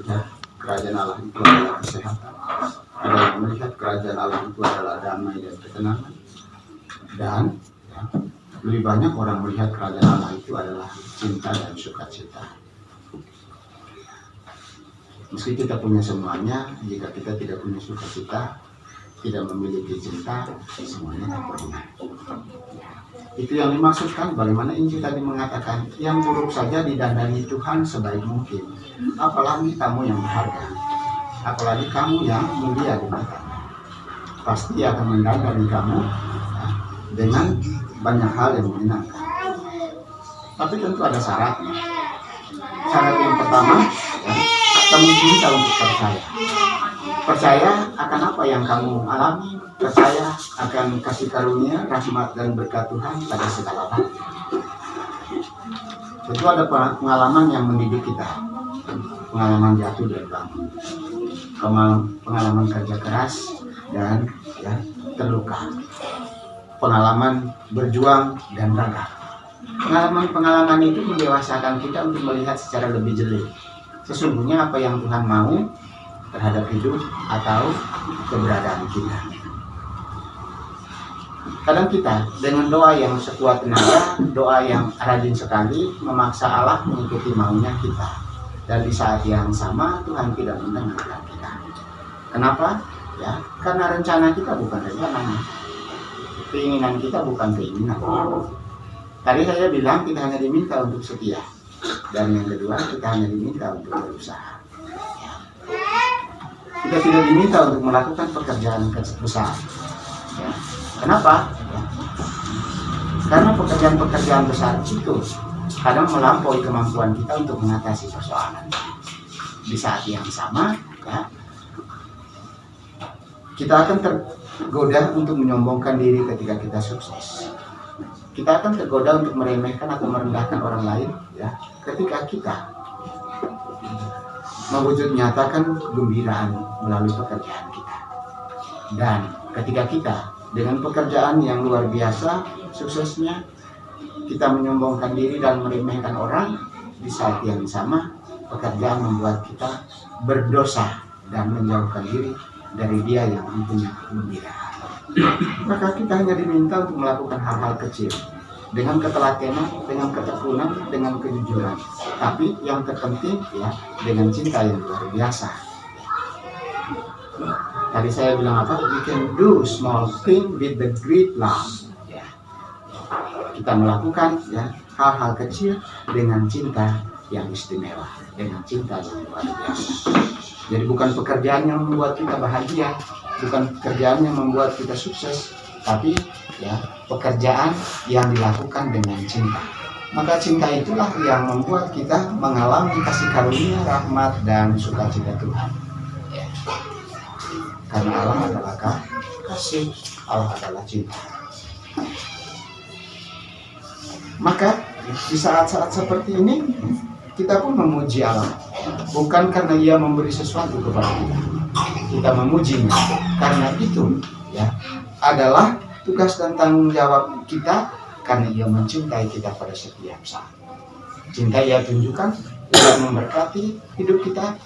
melihat kerajaan Allah itu adalah kesehatan, ada yang melihat kerajaan Allah itu adalah damai dan ketenangan, dan ya, lebih banyak orang melihat kerajaan Allah itu adalah cinta dan sukacita. Meski kita punya semuanya, jika kita tidak punya sukacita, tidak memiliki cinta, semuanya tak berguna. Itu yang dimaksudkan bagaimana Injil tadi mengatakan, yang buruk saja didandani Tuhan sebaik mungkin, apalagi kamu yang berharga, apalagi kamu yang mulia di mata. Pasti akan mendandani kamu ya, dengan banyak hal yang menyenangkan. Tapi tentu ada syaratnya. Syarat yang pertama, ya, kamu diminta untuk percaya. Percaya akan apa yang kamu alami, percaya akan kasih karunia, rahmat dan berkat Tuhan pada segala hal. Tentu ada pengalaman yang mendidik kita, pengalaman jatuh dan bangun, pengalaman kerja keras dan ya, terluka, pengalaman berjuang dan gagal. Pengalaman itu mendewasakan kita untuk melihat secara lebih jeli sesungguhnya apa yang Tuhan mau terhadap hidup atau keberadaan kita. Kadang kita dengan doa yang sekuat tenaga, doa yang rajin sekali, memaksa Allah mengikuti maunya kita. Dan di saat yang sama Tuhan tidak mendengarkan kita. Kenapa? Ya, karena rencana kita bukan rencana. Keinginan kita bukan keinginan. Tadi saya bilang kita hanya diminta untuk setia. Dan yang kedua, kita hanya diminta untuk berusaha. Kita tidak diminta untuk melakukan pekerjaan besar. Ya. Kenapa? Ya. Karena pekerjaan-pekerjaan besar itu kadang melampaui kemampuan kita untuk mengatasi persoalan. Di saat yang sama, ya, kita akan tergoda untuk menyombongkan diri ketika kita sukses. Kita akan tergoda untuk meremehkan atau merendahkan orang lain, ya, ketika kita mewujud nyatakan kegembiraan melalui pekerjaan kita. Dan ketika kita dengan pekerjaan yang luar biasa suksesnya, kita menyombongkan diri dan meremehkan orang, di saat yang sama pekerjaan membuat kita berdosa dan menjauhkan diri dari Dia yang mempunyai kegembiraan. Maka kita hanya diminta untuk melakukan hal-hal kecil dengan ketelatenan, dengan ketekunan, dengan kejujuran. Tapi yang terpenting ya dengan cinta yang luar biasa. Tadi saya bilang apa? We can do small thing with the great love. Ya. Kita melakukan ya hal-hal kecil dengan cinta yang istimewa, dengan cinta yang luar biasa. Jadi bukan pekerjaan yang membuat kita bahagia, bukan pekerjaan yang membuat kita sukses, tapi ya pekerjaan yang dilakukan dengan cinta. Maka cinta itulah yang membuat kita mengalami kasih karunia, rahmat dan sukacita Tuhan. Ya. Karena Allah adalah kasih, Allah adalah cinta. Maka di saat-saat seperti ini kita pun memuji Allah, bukan karena Ia memberi sesuatu kepada kita. Kita memujinya karena itu ya adalah tugas dan tanggung jawab kita, karena Ia mencintai kita pada setiap saat. Cinta Ia tunjukkan lewat memberkati hidup kita,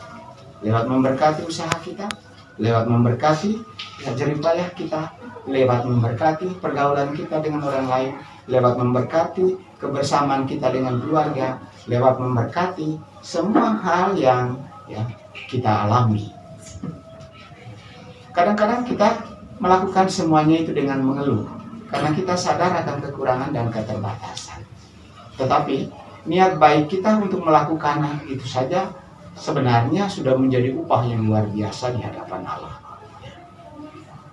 lewat memberkati usaha kita, lewat memberkati jerih payah kita, lewat memberkati pergaulan kita dengan orang lain, lewat memberkati kebersamaan kita dengan keluarga, lewat memberkati semua hal yang ya, kita alami. Kadang-kadang kita melakukan semuanya itu dengan mengeluh, karena kita sadar akan kekurangan dan keterbatasan. Tetapi niat baik kita untuk melakukan itu saja sebenarnya sudah menjadi upah yang luar biasa di hadapan Allah.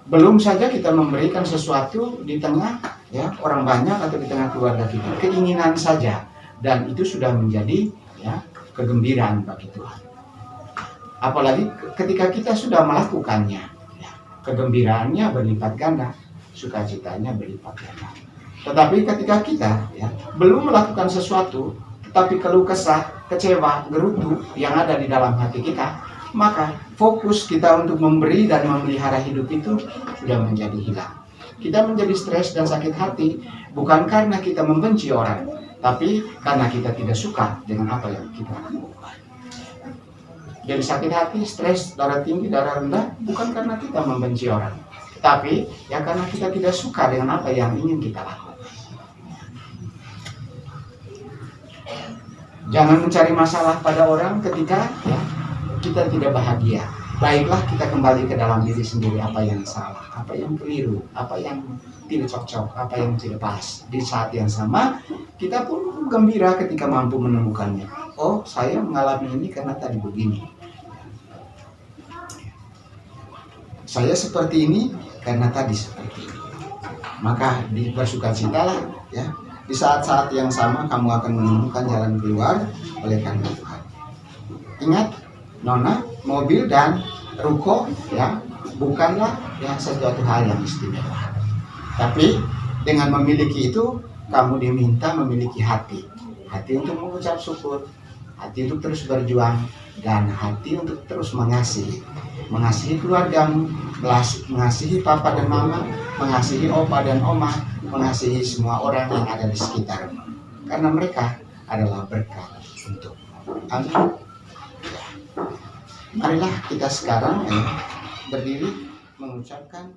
Belum saja kita memberikan sesuatu di tengah ya orang banyak atau di tengah keluarga kita, keinginan saja, dan itu sudah menjadi ya kegembiraan bagi Tuhan. Apalagi ketika kita sudah melakukannya, ya, kegembiraannya berlipat ganda, sukacitanya berlipat ganda. Tetapi ketika kita ya belum melakukan sesuatu, tetapi keluh kesah, kecewa, gerutu yang ada di dalam hati kita, maka fokus kita untuk memberi dan memelihara hidup itu sudah menjadi hilang. Kita menjadi stres dan sakit hati bukan karena kita membenci orang, tapi karena kita tidak suka dengan apa yang kita lakukan. jadi sakit hati, stres, darah tinggi, darah rendah, bukan karena kita membenci orang, tapi ya karena kita tidak suka dengan apa yang ingin kita lakukan. Jangan mencari masalah pada orang ketika ya, kita tidak bahagia. Baiklah kita kembali ke dalam diri sendiri, apa yang salah, apa yang keliru, apa yang tidak cocok, apa yang tidak pas. Di saat yang sama kita pun gembira ketika mampu menemukannya. Oh, saya mengalami ini karena tadi begini. Saya seperti ini karena tadi seperti ini. Maka bersukacitalah ya. Di saat-saat yang sama kamu akan menemukan jalan keluar oleh karena Tuhan. Ingat, nona, mobil dan ruko ya bukanlah ya sesuatu hal yang istimewa. Tapi dengan memiliki itu kamu diminta memiliki hati untuk mengucap syukur, hati untuk terus berjuang, dan hati untuk terus mengasihi keluargamu, mengasihi papa dan mama, mengasihi opa dan oma, mengasihi semua orang yang ada di sekitarmu, karena mereka adalah berkat untukmu. Amin. Marilah kita sekarang berdiri mengucapkan